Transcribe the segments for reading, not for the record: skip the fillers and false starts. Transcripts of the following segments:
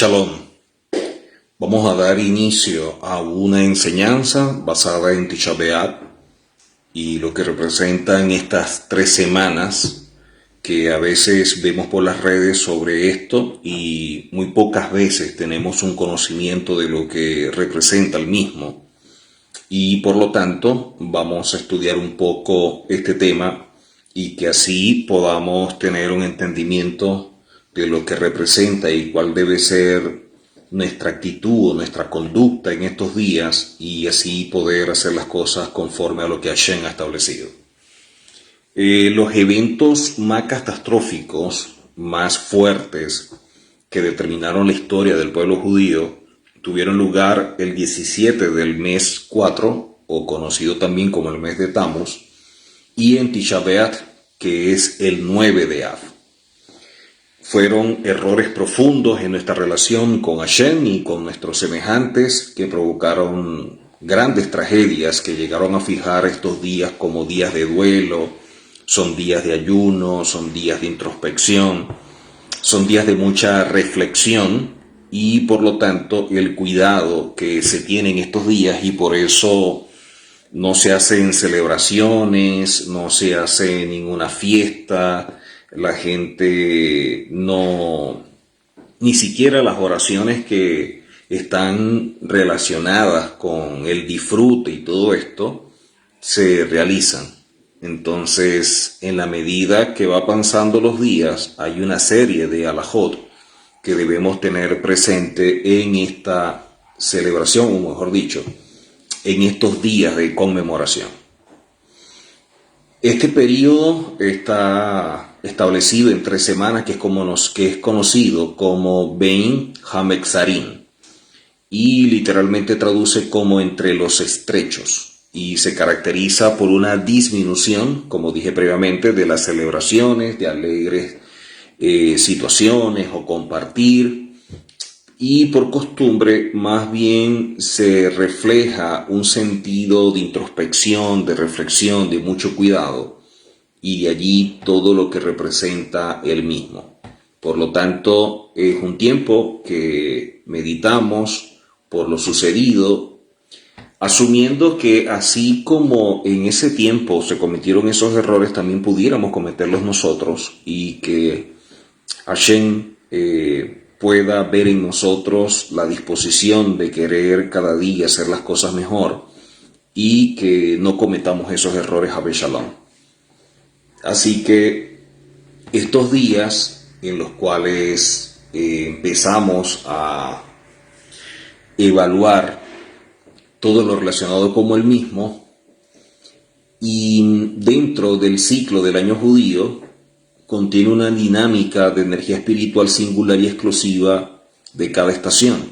Shalom. Vamos a dar inicio a una enseñanza basada en Tisha B'Av y lo que representan estas 3 semanas que a veces vemos por las redes sobre esto y muy pocas veces tenemos un conocimiento de lo que representa el mismo. Y por lo tanto vamos a estudiar un poco este tema y que así podamos tener un entendimiento de lo que representa y cuál debe ser nuestra actitud o nuestra conducta en estos días y así poder hacer las cosas conforme a lo que Hashem ha establecido. Los eventos más catastróficos, más fuertes que determinaron la historia del pueblo judío tuvieron lugar el 17 del mes 4, o conocido también como el mes de Tammuz, y en Tisha B'Av, que es el 9 de Av. Fueron errores profundos en nuestra relación con Hashem y con nuestros semejantes que provocaron grandes tragedias que llegaron a fijar estos días como días de duelo, son días de ayuno, son días de introspección, son días de mucha reflexión y por lo tanto el cuidado que se tiene en estos días, y por eso no se hacen celebraciones, no se hace ninguna fiesta, la gente no, ni siquiera las oraciones que están relacionadas con el disfrute y todo esto se realizan. Entonces, en la medida que va pasando los días, hay una serie de alajot que debemos tener presente en esta celebración, o mejor dicho, en estos días de conmemoración. Este periodo está establecido en 3 semanas, que es conocido como Bein Hametzarim, y literalmente traduce como entre los estrechos, y se caracteriza por una disminución, como dije previamente, de las celebraciones, de alegres situaciones o compartir, y por costumbre más bien se refleja un sentido de introspección, de reflexión, de mucho cuidado, y de allí todo lo que representa el mismo. Por lo tanto, es un tiempo que meditamos por lo sucedido, asumiendo que así como en ese tiempo se cometieron esos errores, también pudiéramos cometerlos nosotros, y que Hashem pueda ver en nosotros la disposición de querer cada día hacer las cosas mejor y que no cometamos esos errores a Shalom. Así que estos días en los cuales empezamos a evaluar todo lo relacionado con el mismo, y dentro del ciclo del año judío contiene una dinámica de energía espiritual singular y exclusiva de cada estación.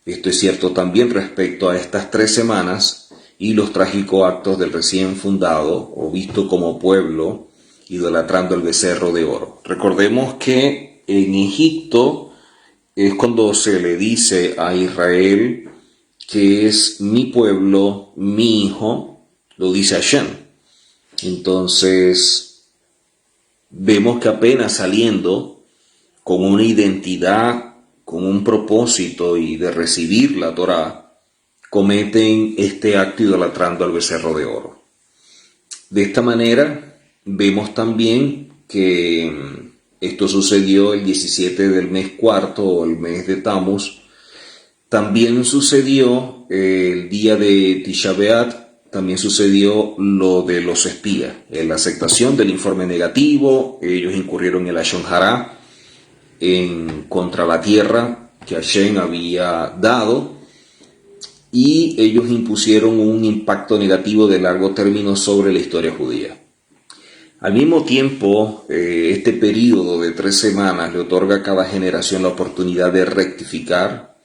Esto es cierto también respecto a estas 3 semanas y los trágicos actos del recién fundado o visto como pueblo idolatrando el becerro de oro. Recordemos que en Egipto es cuando se le dice a Israel que es mi pueblo, mi hijo, lo dice Hashem. Entonces vemos que apenas saliendo con una identidad, con un propósito y de recibir la Torá, cometen este acto idolatrando al becerro de oro. De esta manera vemos también que esto sucedió el 17 del mes 4 o el mes de Tammuz. También sucedió el día de Tisha B'Av. También sucedió lo de los espías, la aceptación del informe negativo. Ellos incurrieron en el Lashon Hara contra la tierra que Hashem había dado, y ellos impusieron un impacto negativo de largo término sobre la historia judía. Al mismo tiempo, este periodo de 3 semanas le otorga a cada generación la oportunidad de rectificar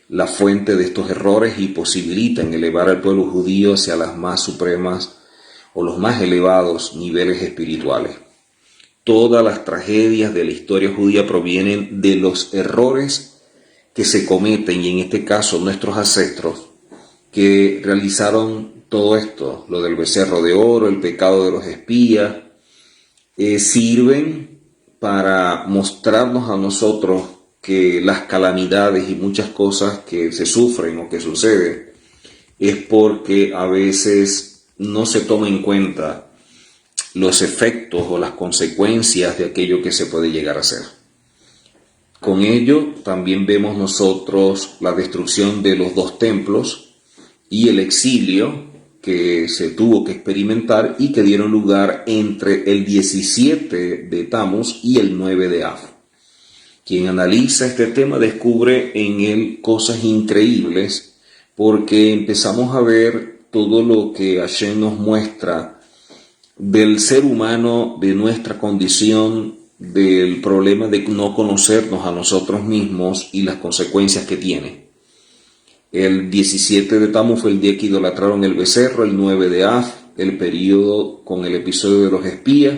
la fuente de estos errores y posibilitan elevar al pueblo judío hacia las más supremas o los más elevados niveles espirituales. Todas las tragedias de la historia judía provienen de los errores que se cometen, y en este caso nuestros ancestros que realizaron todo esto, lo del becerro de oro, el pecado de los espías, sirven para mostrarnos a nosotros que las calamidades y muchas cosas que se sufren o que suceden es porque a veces no se toma en cuenta los efectos o las consecuencias de aquello que se puede llegar a hacer. Con ello también vemos nosotros la destrucción de los 2 templos y el exilio que se tuvo que experimentar y que dieron lugar entre el 17 de Tamuz y el 9 de Av. Quien analiza este tema descubre en él cosas increíbles, porque empezamos a ver todo lo que Hashem nos muestra del ser humano, de nuestra condición, del problema de no conocernos a nosotros mismos y las consecuencias que tiene. El 17 de Tamuz fue el día que idolatraron el becerro, el 9 de Av, el periodo con el episodio de los espías,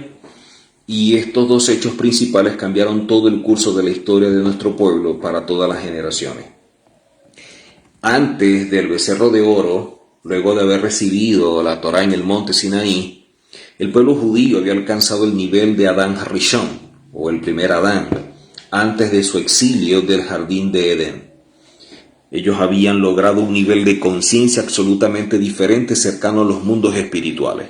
y estos 2 hechos principales cambiaron todo el curso de la historia de nuestro pueblo para todas las generaciones. Antes del becerro de oro, luego de haber recibido la Torá en el monte Sinaí, el pueblo judío había alcanzado el nivel de Adán Harishon, o el primer Adán, antes de su exilio del jardín de Edén. Ellos habían logrado un nivel de conciencia absolutamente diferente, cercano a los mundos espirituales.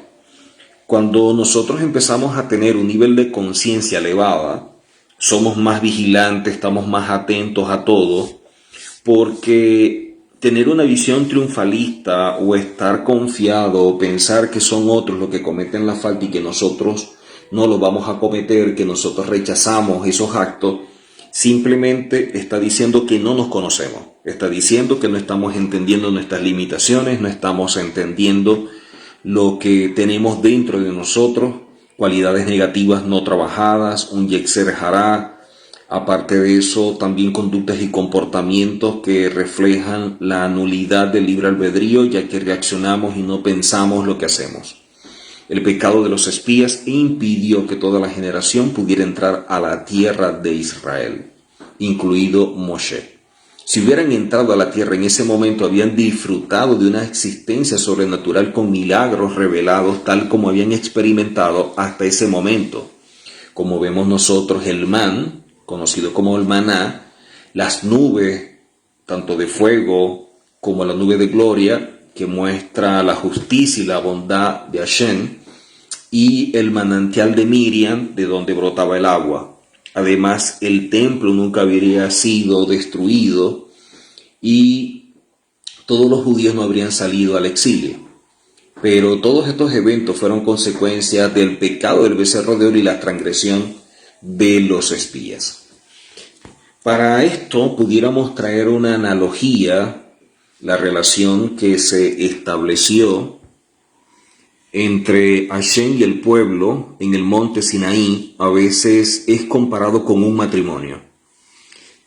Cuando nosotros empezamos a tener un nivel de conciencia elevada, somos más vigilantes, estamos más atentos a todo, porque tener una visión triunfalista o estar confiado o pensar que son otros los que cometen la falta y que nosotros no lo vamos a cometer, que nosotros rechazamos esos actos, simplemente está diciendo que no nos conocemos, está diciendo que no estamos entendiendo nuestras limitaciones, no estamos entendiendo lo que tenemos dentro de nosotros, cualidades negativas no trabajadas, un yetzer hará. Aparte de eso, también conductas y comportamientos que reflejan la nulidad del libre albedrío, ya que reaccionamos y no pensamos lo que hacemos. El pecado de los espías impidió que toda la generación pudiera entrar a la tierra de Israel, incluido Moshe. Si hubieran entrado a la tierra en ese momento, habían disfrutado de una existencia sobrenatural con milagros revelados, tal como habían experimentado hasta ese momento. Como vemos nosotros, el man, conocido como el maná, las nubes, tanto de fuego como la nube de gloria, que muestra la justicia y la bondad de Hashem, y el manantial de Miriam, de donde brotaba el agua. Además, el templo nunca habría sido destruido y todos los judíos no habrían salido al exilio. Pero todos estos eventos fueron consecuencias del pecado del becerro de oro y la transgresión de los espías. Para esto pudiéramos traer una analogía, la relación que se estableció entre Hashem y el pueblo en el monte Sinaí a veces es comparado con un matrimonio.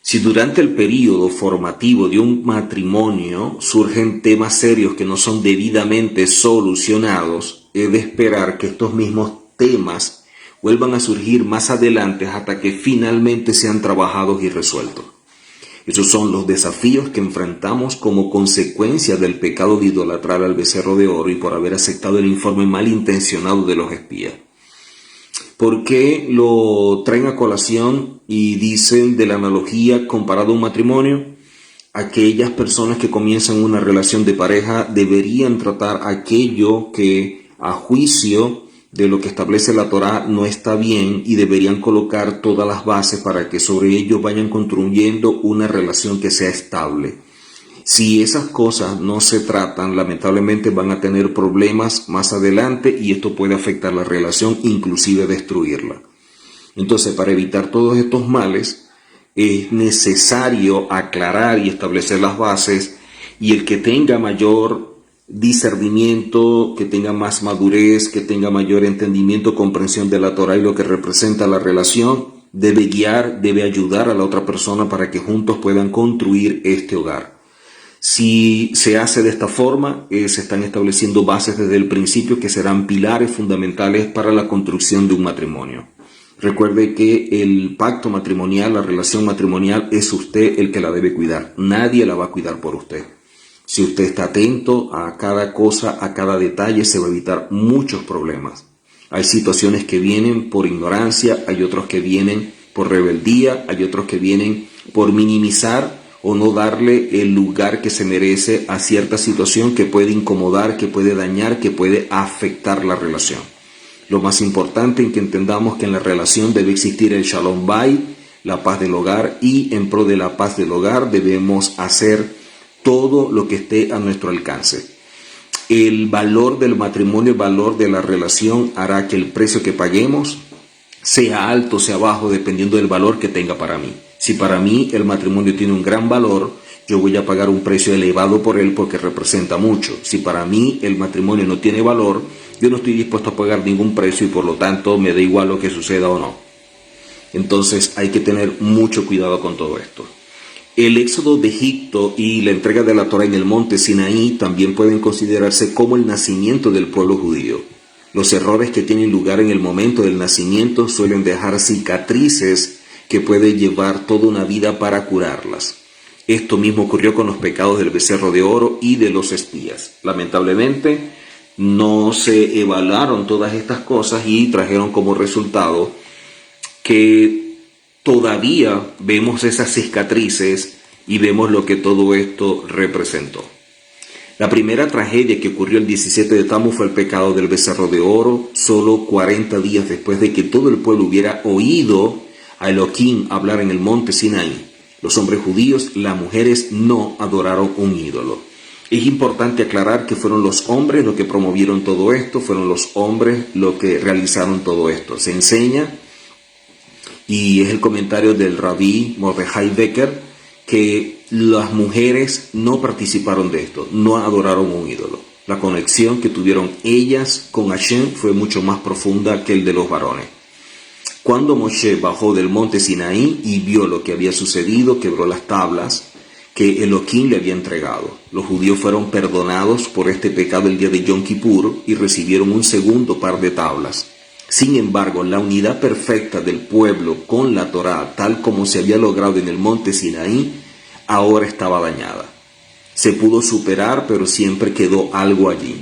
Si durante el periodo formativo de un matrimonio surgen temas serios que no son debidamente solucionados, es de esperar que estos mismos temas vuelvan a surgir más adelante hasta que finalmente sean trabajados y resueltos. Esos son los desafíos que enfrentamos como consecuencia del pecado de idolatrar al becerro de oro y por haber aceptado el informe malintencionado de los espías. ¿Por qué lo traen a colación y dicen de la analogía comparado a un matrimonio? Aquellas personas que comienzan una relación de pareja deberían tratar aquello que a juicio de lo que establece la Torá no está bien y deberían colocar todas las bases para que sobre ello vayan construyendo una relación que sea estable. Si esas cosas no se tratan, lamentablemente van a tener problemas más adelante y esto puede afectar la relación, inclusive destruirla. Entonces, para evitar todos estos males, es necesario aclarar y establecer las bases, y el que tenga mayor discernimiento, que tenga más madurez, que tenga mayor entendimiento, comprensión de la Torá y lo que representa la relación, debe guiar, debe ayudar a la otra persona para que juntos puedan construir este hogar. Si se hace de esta forma, se están estableciendo bases desde el principio que serán pilares fundamentales para la construcción de un matrimonio. Recuerde que el pacto matrimonial, la relación matrimonial, es usted el que la debe cuidar. Nadie la va a cuidar por usted. Si usted está atento a cada cosa, a cada detalle, se va a evitar muchos problemas. Hay situaciones que vienen por ignorancia, hay otros que vienen por rebeldía, hay otros que vienen por minimizar o no darle el lugar que se merece a cierta situación que puede incomodar, que puede dañar, que puede afectar la relación. Lo más importante es que entendamos que en la relación debe existir el Shalom Bayit, la paz del hogar, y en pro de la paz del hogar debemos hacer todo lo que esté a nuestro alcance. El valor del matrimonio, el valor de la relación hará que el precio que paguemos sea alto o sea bajo, dependiendo del valor que tenga para mí. Si para mí el matrimonio tiene un gran valor, yo voy a pagar un precio elevado por él porque representa mucho. Si para mí el matrimonio no tiene valor, yo no estoy dispuesto a pagar ningún precio y por lo tanto me da igual lo que suceda o no. Entonces hay que tener mucho cuidado con todo esto. El éxodo de Egipto y la entrega de la Torá en el monte Sinaí también pueden considerarse como el nacimiento del pueblo judío. Los errores que tienen lugar en el momento del nacimiento suelen dejar cicatrices que puede llevar toda una vida para curarlas. Esto mismo ocurrió con los pecados del becerro de oro y de los espías. Lamentablemente no se evaluaron todas estas cosas y trajeron como resultado que todavía vemos esas cicatrices y vemos lo que todo esto representó. La primera tragedia que ocurrió el 17 de Tammuz fue el pecado del becerro de oro, solo 40 días después de que todo el pueblo hubiera oído a Elohim hablar en el monte Sinaí. Los hombres judíos, las mujeres no adoraron un ídolo. Es importante aclarar que fueron los hombres los que promovieron todo esto, fueron los hombres los que realizaron todo esto. Se enseña, y es el comentario del rabí Mordechai Becker, que las mujeres no participaron de esto, no adoraron un ídolo. La conexión que tuvieron ellas con Hashem fue mucho más profunda que el de los varones. Cuando Moshe bajó del monte Sinaí y vio lo que había sucedido, quebró las tablas que Elohim le había entregado. Los judíos fueron perdonados por este pecado el día de Yom Kippur y recibieron un segundo par de tablas. Sin embargo, la unidad perfecta del pueblo con la Torá, tal como se había logrado en el monte Sinaí, ahora estaba dañada. Se pudo superar, pero siempre quedó algo allí.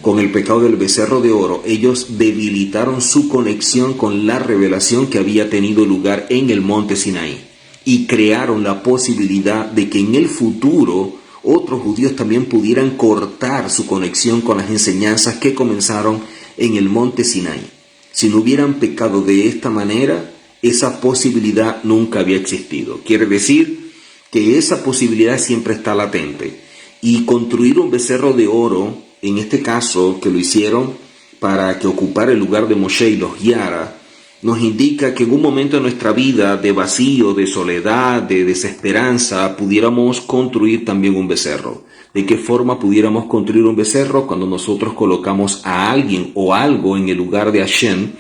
Con el pecado del becerro de oro, ellos debilitaron su conexión con la revelación que había tenido lugar en el monte Sinaí y crearon la posibilidad de que en el futuro otros judíos también pudieran cortar su conexión con las enseñanzas que comenzaron en el monte Sinaí. Si no hubieran pecado de esta manera, esa posibilidad nunca había existido. Quiere decir que esa posibilidad siempre está latente. Y construir un becerro de oro, en este caso que lo hicieron para que ocupara el lugar de Moshe y los guiara, nos indica que en un momento de nuestra vida de vacío, de soledad, de desesperanza, pudiéramos construir también un becerro. ¿De qué forma pudiéramos construir un becerro? Cuando nosotros colocamos a alguien o algo en el lugar de Hashem,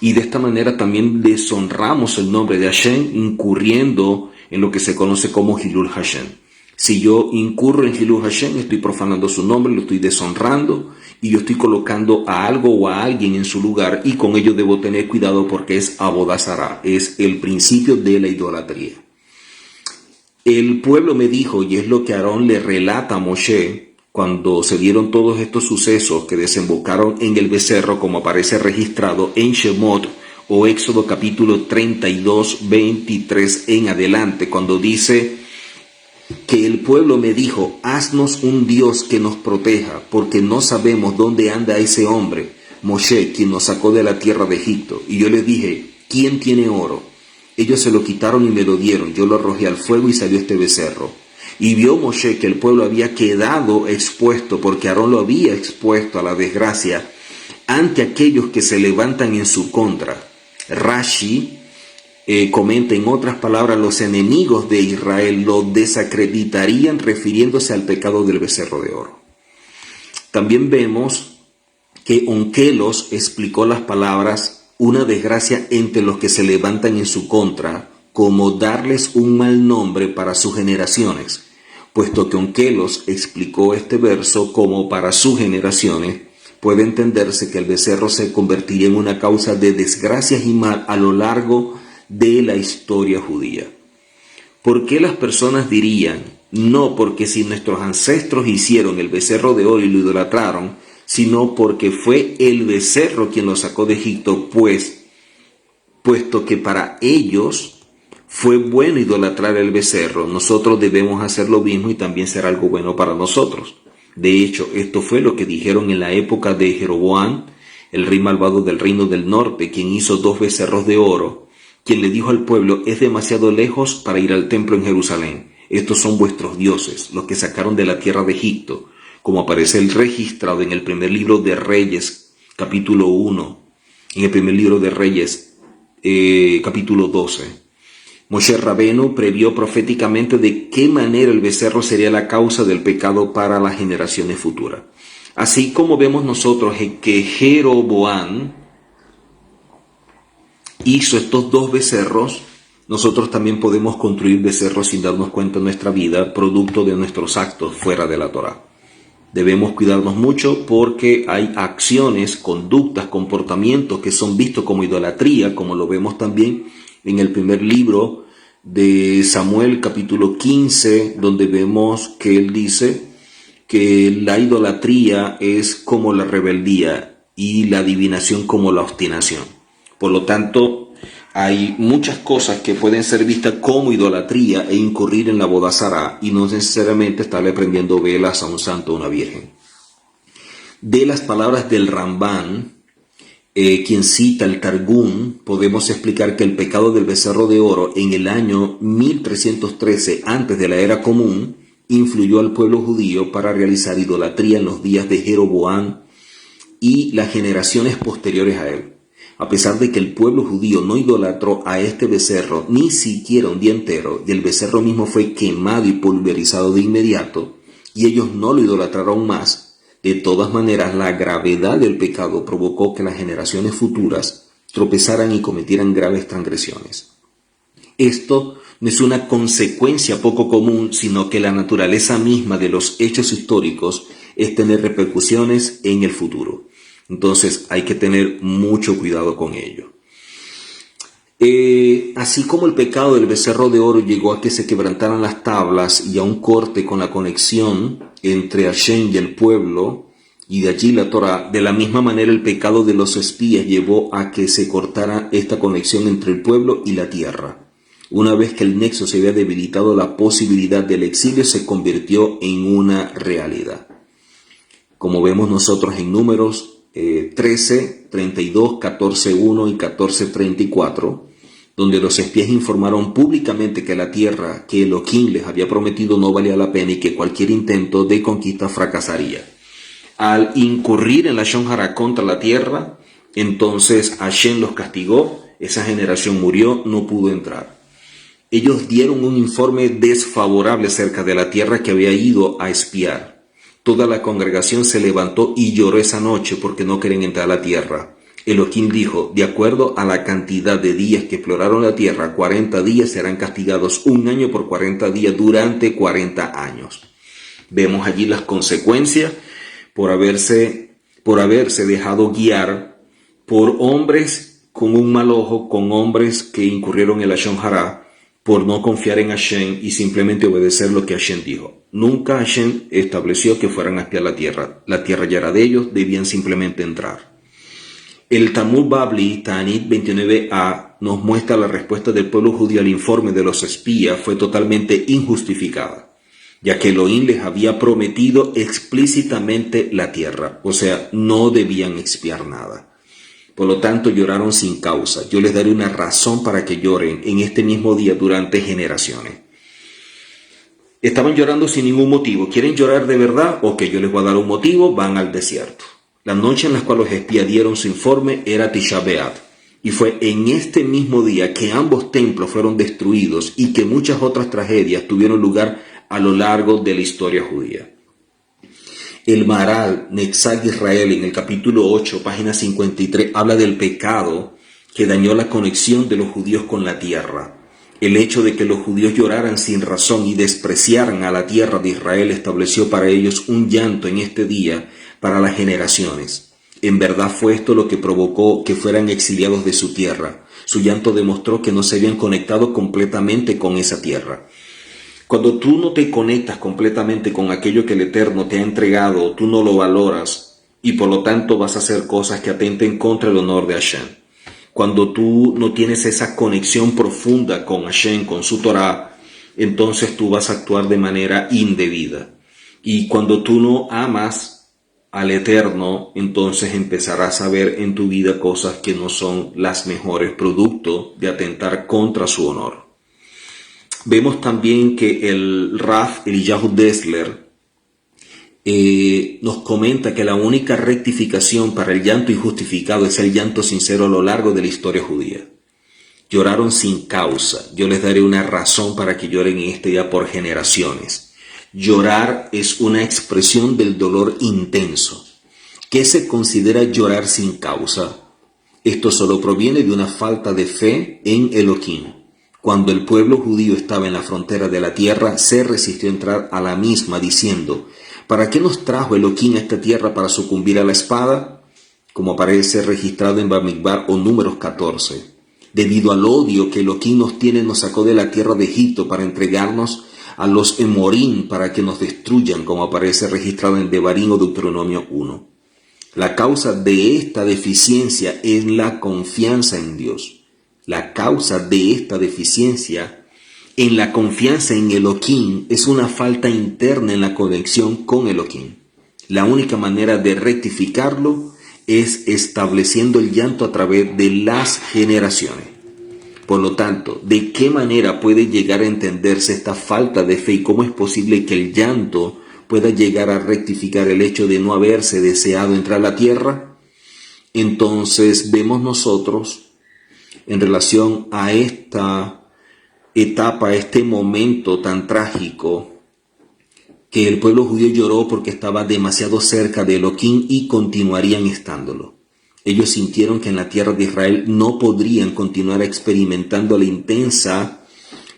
y de esta manera también deshonramos el nombre de Hashem, incurriendo en lo que se conoce como Hilul Hashem. Si yo incurro en Hilul Hashem, estoy profanando su nombre, lo estoy deshonrando, y yo estoy colocando a algo o a alguien en su lugar, y con ello debo tener cuidado porque es Avodah Zará, es el principio de la idolatría. El pueblo me dijo, y es lo que Aarón le relata a Moshe, cuando se dieron todos estos sucesos que desembocaron en el becerro, como aparece registrado en Shemot o Éxodo capítulo 32, 23 en adelante, cuando dice que el pueblo me dijo, haznos un Dios que nos proteja, porque no sabemos dónde anda ese hombre, Moshe, quien nos sacó de la tierra de Egipto. Y yo les dije, ¿quién tiene oro? Ellos se lo quitaron y me lo dieron. Yo lo arrojé al fuego y salió este becerro. Y vio Moshe que el pueblo había quedado expuesto, porque Aarón lo había expuesto a la desgracia, ante aquellos que se levantan en su contra. Rashi comenta, en otras palabras, los enemigos de Israel lo desacreditarían refiriéndose al pecado del becerro de oro. También vemos que Onkelos explicó las palabras una desgracia entre los que se levantan en su contra, como darles un mal nombre para sus generaciones, puesto que Onkelos explicó este verso como para sus generaciones, puede entenderse que el becerro se convertiría en una causa de desgracias y mal a lo largo de la historia judía. ¿Por qué las personas dirían, no porque si nuestros ancestros hicieron el becerro de oro y lo idolatraron, sino porque fue el becerro quien lo sacó de Egipto, pues puesto que para ellos fue bueno idolatrar el becerro, nosotros debemos hacer lo mismo y también será algo bueno para nosotros. De hecho, esto fue lo que dijeron en la época de Jeroboam, el rey malvado del reino del norte, quien hizo 2 becerros de oro, quien le dijo al pueblo: es demasiado lejos para ir al templo en Jerusalén. Estos son vuestros dioses, los que sacaron de la tierra de Egipto, como aparece registrado en el primer libro de Reyes, capítulo 1, en el primer libro de Reyes, capítulo 12. Moshe Rabenu previó proféticamente de qué manera el becerro sería la causa del pecado para las generaciones futuras. Así como vemos nosotros que Jeroboam hizo estos 2 becerros, nosotros también podemos construir becerros sin darnos cuenta en nuestra vida, producto de nuestros actos fuera de la Torá. Debemos cuidarnos mucho porque hay acciones, conductas, comportamientos que son vistos como idolatría, como lo vemos también en el primer libro de Samuel, capítulo 15, donde vemos que él dice que la idolatría es como la rebeldía y la adivinación como la obstinación. Por lo tanto, hay muchas cosas que pueden ser vistas como idolatría e incurrir en la boda zará, y no necesariamente estarle prendiendo velas a un santo o una virgen. De las palabras del Rambán, quien cita el Targum, podemos explicar que el pecado del becerro de oro en el año 1313 antes de la era común influyó al pueblo judío para realizar idolatría en los días de Jeroboam y las generaciones posteriores a él. A pesar de que el pueblo judío no idolatró a este becerro ni siquiera un día entero, y el becerro mismo fue quemado y pulverizado de inmediato, y ellos no lo idolatraron más, de todas maneras la gravedad del pecado provocó que las generaciones futuras tropezaran y cometieran graves transgresiones. Esto no es una consecuencia poco común, sino que la naturaleza misma de los hechos históricos es tener repercusiones en el futuro. Entonces hay que tener mucho cuidado con ello. Así como el pecado del becerro de oro llegó a que se quebrantaran las tablas y a un corte con la conexión entre Hashem y el pueblo, y de allí la Torá, de la misma manera el pecado de los espías llevó a que se cortara esta conexión entre el pueblo y la tierra. Una vez que el nexo se había debilitado, la posibilidad del exilio se convirtió en una realidad. Como vemos nosotros en Números 13, 32, 14, 1 y 14, 34, donde los espías informaron públicamente que la tierra que Elohim les había prometido no valía la pena y que cualquier intento de conquista fracasaría. Al incurrir en la Lashon Hara contra la tierra, entonces Hashem los castigó, esa generación murió, no pudo entrar. Ellos dieron un informe desfavorable acerca de la tierra que había ido a espiar. Toda la congregación se levantó y lloró esa noche porque no querían entrar a la tierra. Elohim dijo: de acuerdo a la cantidad de días que exploraron la tierra, 40 días serán castigados, 1 año por 40 días durante 40 años. Vemos allí las consecuencias por haberse dejado guiar por hombres con un mal ojo, con hombres que incurrieron en la Lashon Hara, por no confiar en Hashem y simplemente obedecer lo que Hashem dijo. Nunca Hashem estableció que fueran a espiar la tierra ya era de ellos, debían simplemente entrar. El Talmud Babli, Ta'anit 29a, nos muestra la respuesta del pueblo judío al informe de los espías fue totalmente injustificada, ya que Elohim les había prometido explícitamente la tierra, o sea, no debían expiar nada. Por lo tanto, lloraron sin causa. Yo les daré una razón para que lloren en este mismo día durante generaciones. Estaban llorando sin ningún motivo. ¿Quieren llorar de verdad? Ok, yo les voy a dar un motivo. Van al desierto. La noche en la cual los espías dieron su informe era Tisha B'Av. Y fue en este mismo día que ambos templos fueron destruidos y que muchas otras tragedias tuvieron lugar a lo largo de la historia judía. El Maharal Netzach Israel en el capítulo 8, página 53, habla del pecado que dañó la conexión de los judíos con la tierra. El hecho de que los judíos lloraran sin razón y despreciaran a la tierra de Israel estableció para ellos un llanto en este día para las generaciones. En verdad fue esto lo que provocó que fueran exiliados de su tierra. Su llanto demostró que no se habían conectado completamente con esa tierra. Cuando tú no te conectas completamente con aquello que el Eterno te ha entregado, tú no lo valoras y por lo tanto vas a hacer cosas que atenten contra el honor de Hashem. Cuando tú no tienes esa conexión profunda con Hashem, con su Torah, entonces tú vas a actuar de manera indebida. Y cuando tú no amas al Eterno, entonces empezarás a ver en tu vida cosas que no son las mejores, producto de atentar contra su honor. Vemos también que el Rav Eliyahu Dessler nos comenta que la única rectificación para el llanto injustificado es el llanto sincero a lo largo de la historia judía. Lloraron sin causa. Yo les daré una razón para que lloren en este día por generaciones. Llorar es una expresión del dolor intenso. ¿Qué se considera llorar sin causa? Esto solo proviene de una falta de fe en Elohim. Cuando el pueblo judío estaba en la frontera de la tierra, se resistió a entrar a la misma diciendo: ¿para qué nos trajo Elohim a esta tierra para sucumbir a la espada? Como aparece registrado en Bamidbar o Números 14. Debido al odio que Elohim nos tiene, nos sacó de la tierra de Egipto para entregarnos a los Emorim para que nos destruyan, como aparece registrado en Devarim o Deuteronomio 1. La causa de esta deficiencia es la confianza en Dios. La causa de esta deficiencia en la confianza en Elohim es una falta interna en la conexión con Elohim. La única manera de rectificarlo es estableciendo el llanto a través de las generaciones. Por lo tanto, ¿de qué manera puede llegar a entenderse esta falta de fe y cómo es posible que el llanto pueda llegar a rectificar el hecho de no haberse deseado entrar a la tierra? Entonces vemos nosotros, en relación a esta etapa, a este momento tan trágico, que el pueblo judío lloró porque estaba demasiado cerca de Elohim y continuarían estándolo. Ellos sintieron que en la tierra de Israel no podrían continuar experimentando la intensa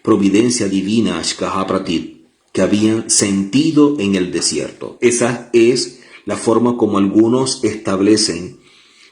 providencia divina, Ashkaha Pratit, que habían sentido en el desierto. Esa es la forma como algunos establecen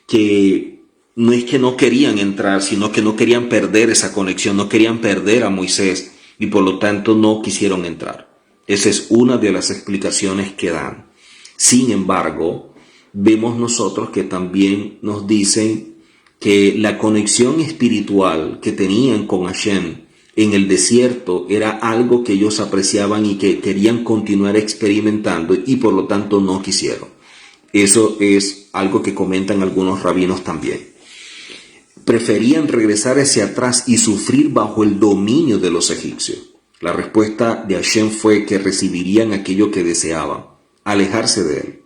que no es que no querían entrar, sino que no querían perder esa conexión, no querían perder a Moisés y por lo tanto no quisieron entrar. Esa es una de las explicaciones que dan. Sin embargo, vemos nosotros que también nos dicen que la conexión espiritual que tenían con Hashem en el desierto era algo que ellos apreciaban y que querían continuar experimentando y por lo tanto no quisieron. Eso es algo que comentan algunos rabinos también. Preferían regresar hacia atrás y sufrir bajo el dominio de los egipcios. La respuesta de Hashem fue que recibirían aquello que deseaban, alejarse de él.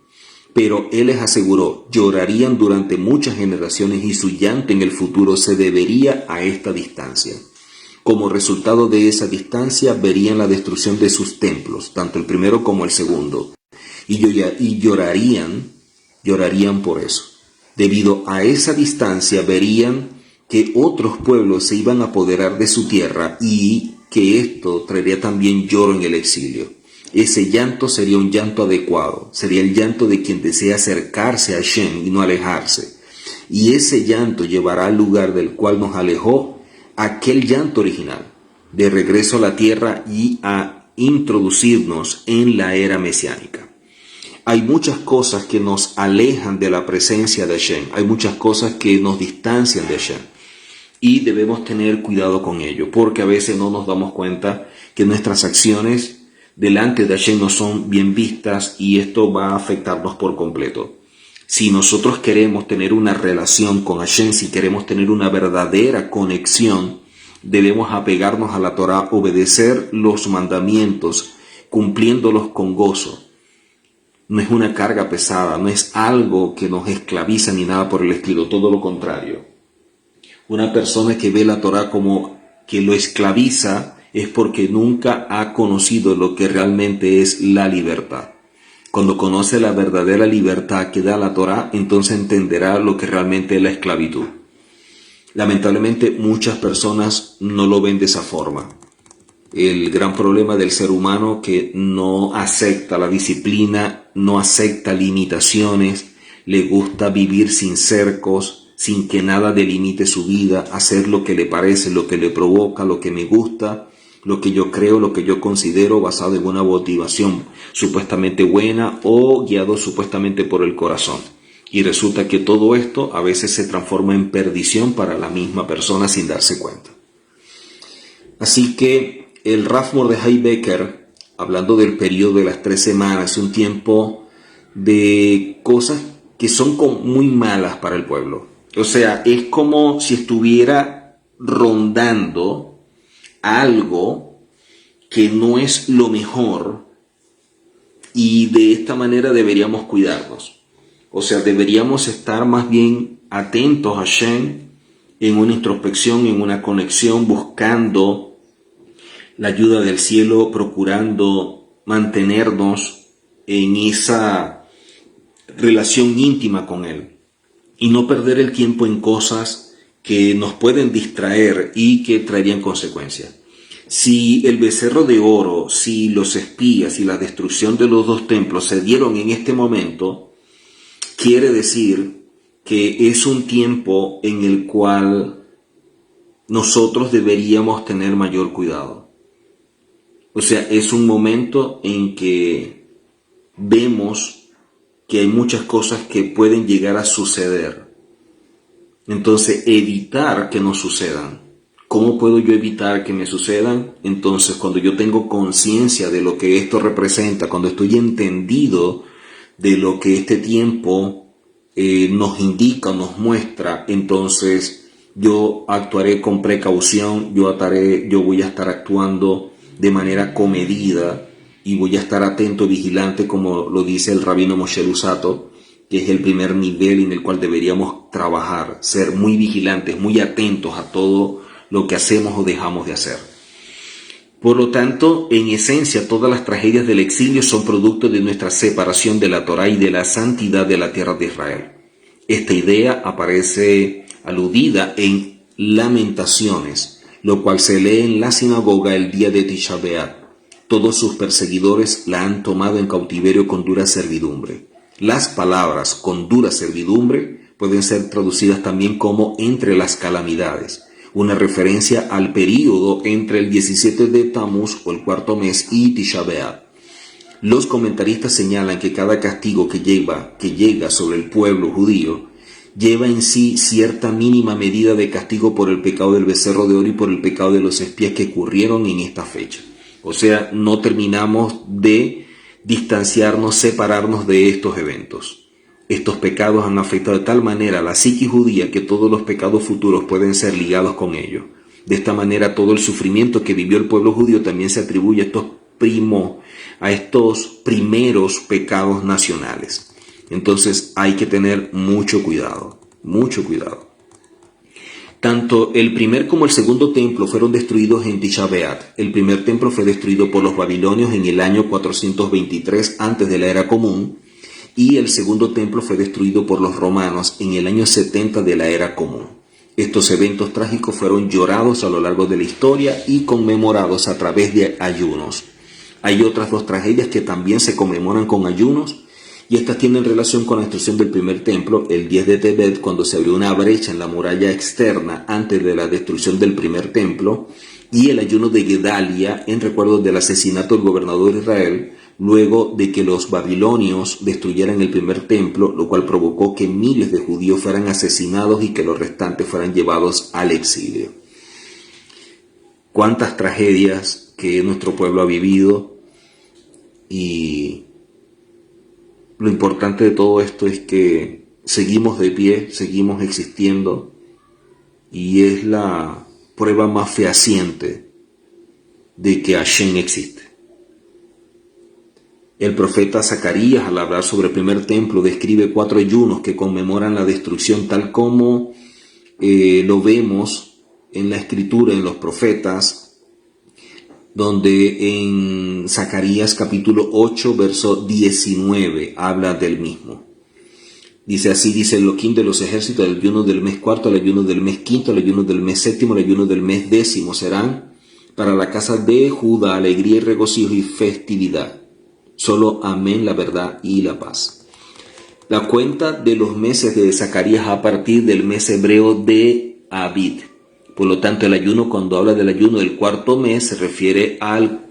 Pero él les aseguró, llorarían durante muchas generaciones y su llanto en el futuro se debería a esta distancia. Como resultado de esa distancia verían la destrucción de sus templos, tanto el primero como el segundo, y llorarían por eso. Debido a esa distancia verían que otros pueblos se iban a apoderar de su tierra y que esto traería también lloro en el exilio. Ese llanto sería un llanto adecuado, sería el llanto de quien desea acercarse a Hashem y no alejarse. Y ese llanto llevará al lugar del cual nos alejó aquel llanto original, de regreso a la tierra y a introducirnos en la era mesiánica. Hay muchas cosas que nos alejan de la presencia de Hashem, hay muchas cosas que nos distancian de Hashem. Y debemos tener cuidado con ello, porque a veces no nos damos cuenta que nuestras acciones delante de Hashem no son bien vistas y esto va a afectarnos por completo. Si nosotros queremos tener una relación con Hashem, si queremos tener una verdadera conexión, debemos apegarnos a la Torah, obedecer los mandamientos, cumpliéndolos con gozo. No es una carga pesada, no es algo que nos esclaviza ni nada por el estilo, todo lo contrario. Una persona que ve la Torah como que lo esclaviza es porque nunca ha conocido lo que realmente es la libertad. Cuando conoce la verdadera libertad que da la Torah, entonces entenderá lo que realmente es la esclavitud. Lamentablemente muchas personas no lo ven de esa forma. El gran problema del ser humano que no acepta la disciplina, no acepta limitaciones, le gusta vivir sin cercos, sin que nada delimite su vida, hacer lo que le parece, lo que le provoca, lo que me gusta, lo que yo creo, lo que yo considero basado en una motivación supuestamente buena o guiado supuestamente por el corazón. Y resulta que todo esto a veces se transforma en perdición para la misma persona sin darse cuenta. Así que el Rav Mordechai Becker, hablando del periodo de las 3 semanas, es un tiempo de cosas que son muy malas para el pueblo. O sea, es como si estuviera rondando algo que no es lo mejor, y de esta manera deberíamos cuidarnos. O sea, deberíamos estar más bien atentos a Hashem, en una introspección, en una conexión, buscando la ayuda del cielo, procurando mantenernos en esa relación íntima con Él y no perder el tiempo en cosas que nos pueden distraer y que traerían consecuencias. Si el becerro de oro, si los espías y la destrucción de los 2 templos se dieron en este momento, quiere decir que es un tiempo en el cual nosotros deberíamos tener mayor cuidado. O sea, es un momento en que vemos que hay muchas cosas que pueden llegar a suceder. Entonces, evitar que nos sucedan. ¿Cómo puedo yo evitar que me sucedan? Entonces, cuando yo tengo conciencia de lo que esto representa, cuando estoy entendido de lo que este tiempo nos indica, nos muestra, entonces yo actuaré con precaución, yo voy a estar actuando de manera comedida y voy a estar atento, vigilante, como lo dice el rabino Moshe Luzzatto, que es el primer nivel en el cual deberíamos trabajar, ser muy vigilantes, muy atentos a todo lo que hacemos o dejamos de hacer. Por lo tanto, en esencia, todas las tragedias del exilio son producto de nuestra separación de la Torá y de la santidad de la tierra de Israel. Esta idea aparece aludida en Lamentaciones, lo cual se lee en la sinagoga el día de Tisha B'Av. Todos sus perseguidores la han tomado en cautiverio con dura servidumbre. Las palabras con dura servidumbre pueden ser traducidas también como entre las calamidades, una referencia al período entre el 17 de Tammuz o el 4º mes y Tisha B'Av. Los comentaristas señalan que cada castigo que llega sobre el pueblo judío lleva en sí cierta mínima medida de castigo por el pecado del becerro de oro y por el pecado de los espías que ocurrieron en esta fecha. O sea, no terminamos de distanciarnos, separarnos de estos eventos. Estos pecados han afectado de tal manera a la psique judía que todos los pecados futuros pueden ser ligados con ellos. De esta manera, todo el sufrimiento que vivió el pueblo judío también se atribuye a estos primeros pecados nacionales. Entonces hay que tener mucho cuidado, mucho cuidado. Tanto el primer como el segundo templo fueron destruidos en Tisha B'Av. El primer templo fue destruido por los babilonios en el año 423 antes de la era común, y el segundo templo fue destruido por los romanos en el año 70 de la era común. Estos eventos trágicos fueron llorados a lo largo de la historia y conmemorados a través de ayunos. Hay otras 2 tragedias que también se conmemoran con ayunos, y estas tienen relación con la destrucción del primer templo, el 10 de Tebet, cuando se abrió una brecha en la muralla externa antes de la destrucción del primer templo, y el ayuno de Gedalia en recuerdo del asesinato del gobernador de Israel, luego de que los babilonios destruyeran el primer templo, lo cual provocó que miles de judíos fueran asesinados y que los restantes fueran llevados al exilio. Cuántas tragedias que nuestro pueblo ha vivido, y lo importante de todo esto es que seguimos de pie, seguimos existiendo, y es la prueba más fehaciente de que Hashem existe. El profeta Zacarías, al hablar sobre el primer templo, describe 4 ayunos que conmemoran la destrucción, tal como lo vemos en la escritura, en los profetas, donde en Zacarías capítulo 8, verso 19, habla del mismo. Dice así, dice Elohim de los ejércitos: el ayuno del mes 4, el ayuno del mes 5, el ayuno del mes 7, el ayuno del mes 10 serán para la casa de Judá alegría y regocijo y festividad. Solo amén, la verdad y la paz. La cuenta de los meses de Zacarías a partir del mes hebreo de Abid. Por lo tanto, el ayuno, cuando habla del ayuno del 4º mes, se refiere al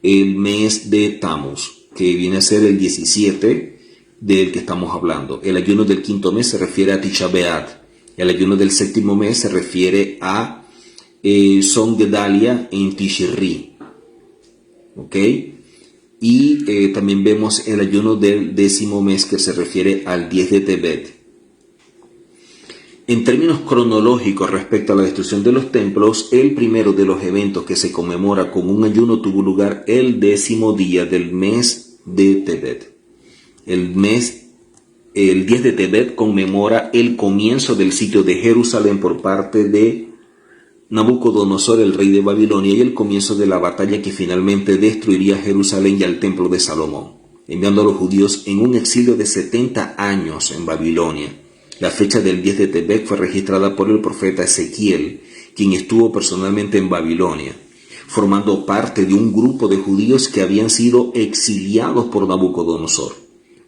mes de Tammuz, que viene a ser el 17 del que estamos hablando. El ayuno del quinto mes se refiere a Tisha B'Av. El ayuno del séptimo mes se refiere a Son Gedalia en Tishri. ¿Ok? Y también vemos el ayuno del décimo mes que se refiere al 10 de Tebet. En términos cronológicos respecto a la destrucción de los templos, el primero de los eventos que se conmemora con un ayuno tuvo lugar el 10º día del mes de Tebet. El 10 de Tebet conmemora el comienzo del sitio de Jerusalén por parte de Nabucodonosor, el rey de Babilonia, y el comienzo de la batalla que finalmente destruiría Jerusalén y al templo de Salomón, enviando a los judíos en un exilio de 70 años en Babilonia. La fecha del 10 de Tebet fue registrada por el profeta Ezequiel, quien estuvo personalmente en Babilonia, formando parte de un grupo de judíos que habían sido exiliados por Nabucodonosor,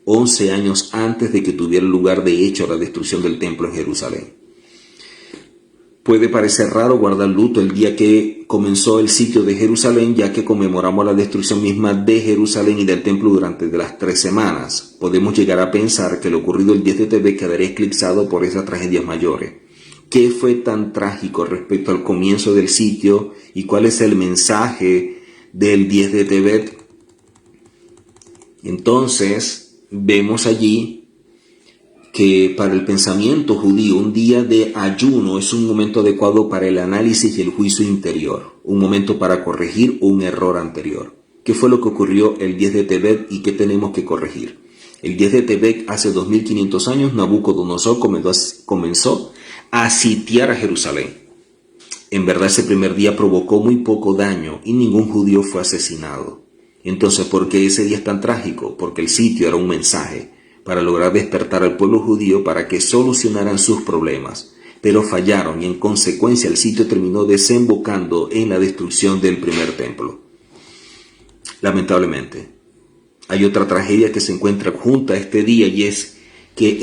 11 años antes de que tuviera lugar de hecho la destrucción del templo en Jerusalén. Puede parecer raro guardar luto el día que comenzó el sitio de Jerusalén, ya que conmemoramos la destrucción misma de Jerusalén y del templo durante las 3 semanas. Podemos llegar a pensar que lo ocurrido el 10 de Tebet quedaría eclipsado por esas tragedias mayores. ¿Qué fue tan trágico respecto al comienzo del sitio y cuál es el mensaje del 10 de Tebet? Entonces, vemos allí que para el pensamiento judío un día de ayuno es un momento adecuado para el análisis y el juicio interior, un momento para corregir un error anterior. ¿Qué fue lo que ocurrió el 10 de Tebet y qué tenemos que corregir? El 10 de Tebet, hace 2500 años, Nabucodonosor comenzó a sitiar a Jerusalén. En verdad, ese primer día provocó muy poco daño y ningún judío fue asesinado. Entonces, ¿por qué ese día es tan trágico? Porque el sitio era un mensaje para lograr despertar al pueblo judío para que solucionaran sus problemas, pero fallaron y en consecuencia el sitio terminó desembocando en la destrucción del primer templo. Lamentablemente, hay otra tragedia que se encuentra junto a este día y es que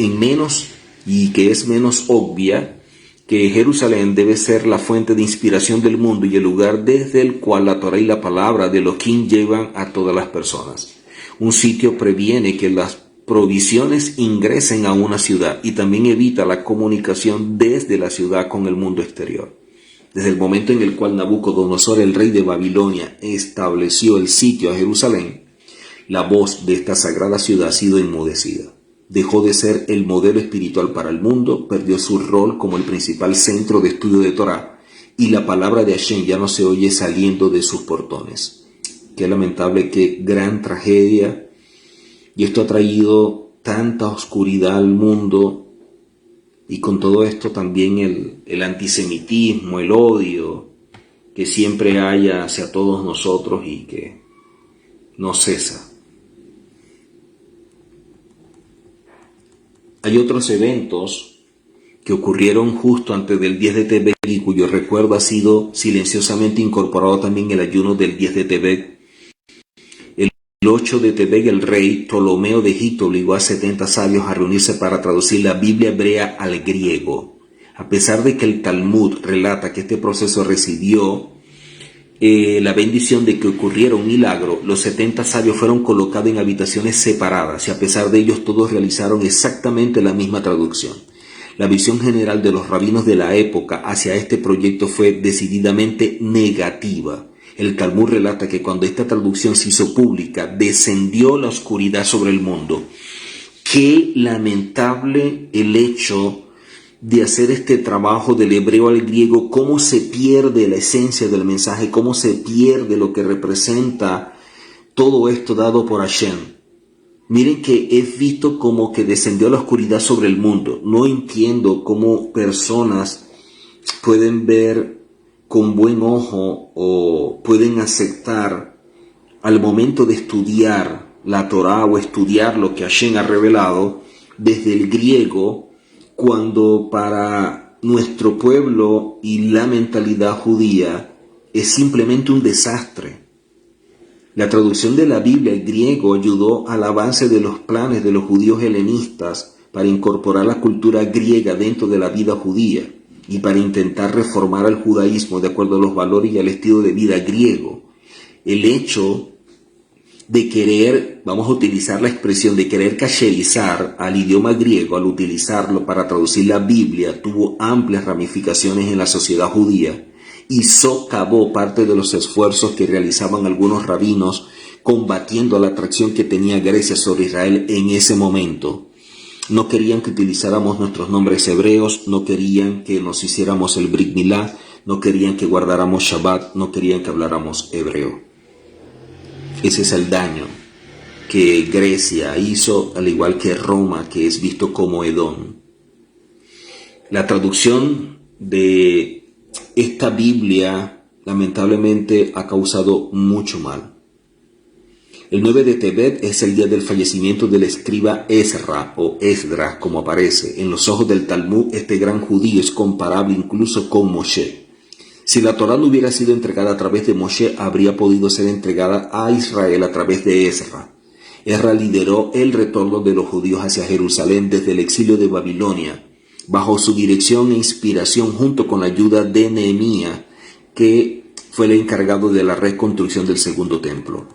es menos obvia, que Jerusalén debe ser la fuente de inspiración del mundo y el lugar desde el cual la Torá y la palabra de Elohim llevan a todas las personas. Un sitio previene que las provisiones ingresen a una ciudad y también evita la comunicación desde la ciudad con el mundo exterior. Desde el momento en el cual Nabucodonosor, el rey de Babilonia, estableció el sitio a Jerusalén, la voz de esta sagrada ciudad ha sido enmudecida. Dejó de ser el modelo espiritual para el mundo, perdió su rol como el principal centro de estudio de Torá y la palabra de Hashem ya no se oye saliendo de sus portones. Qué lamentable, qué gran tragedia. Y esto ha traído tanta oscuridad al mundo y con todo esto también el antisemitismo, el odio que siempre hay hacia todos nosotros y que no cesa. Hay otros eventos que ocurrieron justo antes del 10 de Tebet y cuyo recuerdo ha sido silenciosamente incorporado también en el ayuno del 10 de Tebet. El 8 de Tebet, el rey Ptolomeo de Egipto obligó a 70 sabios a reunirse para traducir la Biblia hebrea al griego. A pesar de que el Talmud relata que este proceso recibió la bendición de que ocurriera un milagro, los 70 sabios fueron colocados en habitaciones separadas y a pesar de ellos todos realizaron exactamente la misma traducción. La visión general de los rabinos de la época hacia este proyecto fue decididamente negativa. El Talmud relata que cuando esta traducción se hizo pública, descendió la oscuridad sobre el mundo. Qué lamentable el hecho de hacer este trabajo del hebreo al griego, cómo se pierde la esencia del mensaje, cómo se pierde lo que representa todo esto dado por Hashem. Miren que es visto como que descendió la oscuridad sobre el mundo. No entiendo cómo personas pueden ver con buen ojo o pueden aceptar al momento de estudiar la Torá o estudiar lo que Hashem ha revelado desde el griego, cuando para nuestro pueblo y la mentalidad judía es simplemente un desastre. La traducción de la Biblia al griego ayudó al avance de los planes de los judíos helenistas para incorporar la cultura griega dentro de la vida judía y para intentar reformar al judaísmo de acuerdo a los valores y al estilo de vida griego. El hecho de querer, vamos a utilizar la expresión, de querer cacherizar al idioma griego al utilizarlo para traducir la Biblia, tuvo amplias ramificaciones en la sociedad judía y socavó parte de los esfuerzos que realizaban algunos rabinos combatiendo la atracción que tenía Grecia sobre Israel en ese momento. No querían que utilizáramos nuestros nombres hebreos, no querían que nos hiciéramos el Brit Milá, no querían que guardáramos Shabbat, no querían que habláramos hebreo. Ese es el daño que Grecia hizo, al igual que Roma, que es visto como Edom. La traducción de esta Biblia, lamentablemente, ha causado mucho mal. El 9 de Tebet es el día del fallecimiento del escriba Ezra, o Esdras, como aparece. En los ojos del Talmud, este gran judío es comparable incluso con Moshe. Si la Torá no hubiera sido entregada a través de Moshe, habría podido ser entregada a Israel a través de Ezra. Ezra lideró el retorno de los judíos hacia Jerusalén desde el exilio de Babilonia, bajo su dirección e inspiración junto con la ayuda de Nehemías, que fue el encargado de la reconstrucción del segundo templo.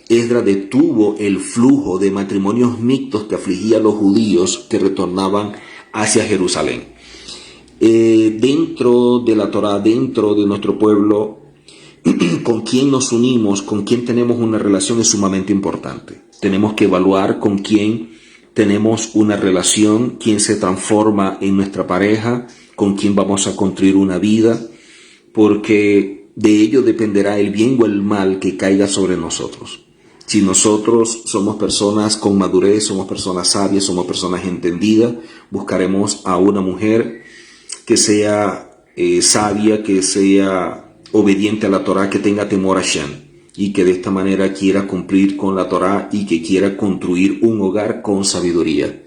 Esdras detuvo el flujo de matrimonios mixtos que afligía a los judíos que retornaban hacia Jerusalén. Dentro de la Torá, dentro de nuestro pueblo, con quién nos unimos, con quién tenemos una relación es sumamente importante. Tenemos que evaluar con quién tenemos una relación, quién se transforma en nuestra pareja, con quién vamos a construir una vida, porque de ello dependerá el bien o el mal que caiga sobre nosotros. Si nosotros somos personas con madurez, somos personas sabias, somos personas entendidas, buscaremos a una mujer que sea sabia, que sea obediente a la Torá, que tenga temor a Hashem y que de esta manera quiera cumplir con la Torá y que quiera construir un hogar con sabiduría.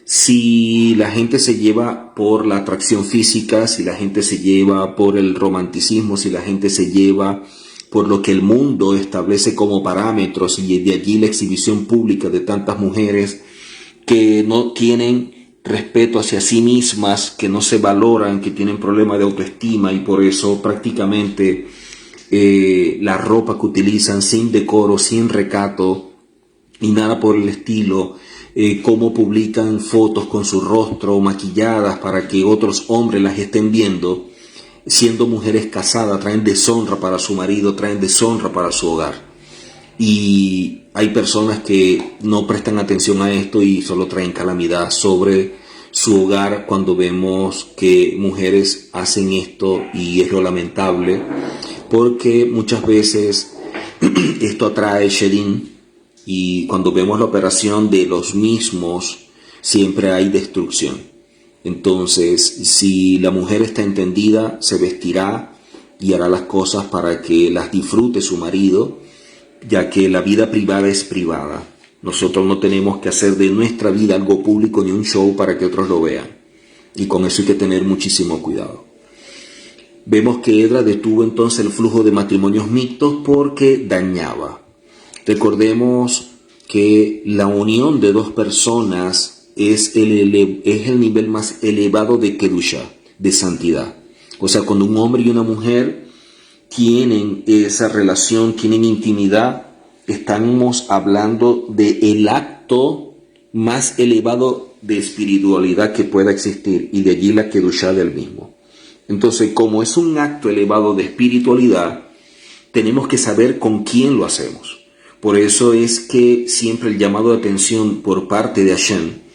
Si la gente se lleva por la atracción física, si la gente se lleva por el romanticismo, si la gente se lleva por lo que el mundo establece como parámetros y de allí la exhibición pública de tantas mujeres que no tienen respeto hacia sí mismas, que no se valoran, que tienen problemas de autoestima y por eso prácticamente la ropa que utilizan sin decoro, sin recato y nada por el estilo, cómo publican fotos con su rostro maquilladas para que otros hombres las estén viendo, siendo mujeres casadas, traen deshonra para su marido, traen deshonra para su hogar. Y hay personas que no prestan atención a esto y solo traen calamidad sobre su hogar cuando vemos que mujeres hacen esto, y es lo lamentable porque muchas veces esto atrae shedim y cuando vemos la operación de los mismos siempre hay destrucción. Entonces, si la mujer está entendida, se vestirá y hará las cosas para que las disfrute su marido, ya que la vida privada es privada. Nosotros no tenemos que hacer de nuestra vida algo público ni un show para que otros lo vean. Y con eso hay que tener muchísimo cuidado. Vemos que Esdras detuvo entonces el flujo de matrimonios mixtos porque dañaba. Recordemos que la unión de dos personas es el nivel más elevado de Kedusha, de santidad. O sea, cuando un hombre y una mujer tienen esa relación, tienen intimidad, estamos hablando del acto más elevado de espiritualidad que pueda existir, y de allí la Kedushá del mismo. Entonces, como es un acto elevado de espiritualidad, tenemos que saber con quién lo hacemos. Por eso es que siempre el llamado de atención por parte de Hashem,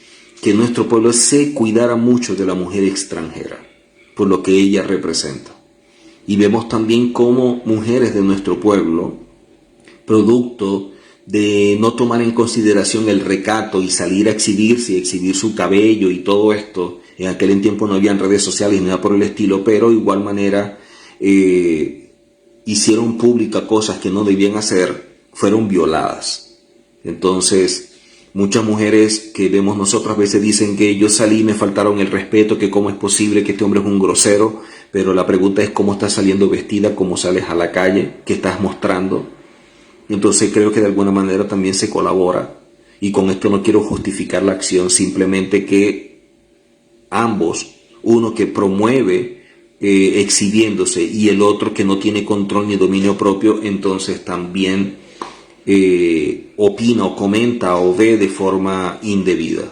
que nuestro pueblo se cuidara mucho de la mujer extranjera, por lo que ella representa. Y vemos también cómo mujeres de nuestro pueblo, producto de no tomar en consideración el recato y salir a exhibirse y exhibir su cabello y todo esto, en aquel tiempo no habían redes sociales ni nada por el estilo, pero de igual manera hicieron públicas cosas que no debían hacer, fueron violadas. Entonces, muchas mujeres que vemos nosotros a veces dicen que yo salí y me faltaron el respeto, que cómo es posible, que este hombre es un grosero, pero la pregunta es cómo estás saliendo vestida, cómo sales a la calle, qué estás mostrando. Entonces creo que de alguna manera también se colabora, y con esto no quiero justificar la acción, simplemente que ambos, uno que promueve exhibiéndose y el otro que no tiene control ni dominio propio, entonces también opina o comenta o ve de forma indebida.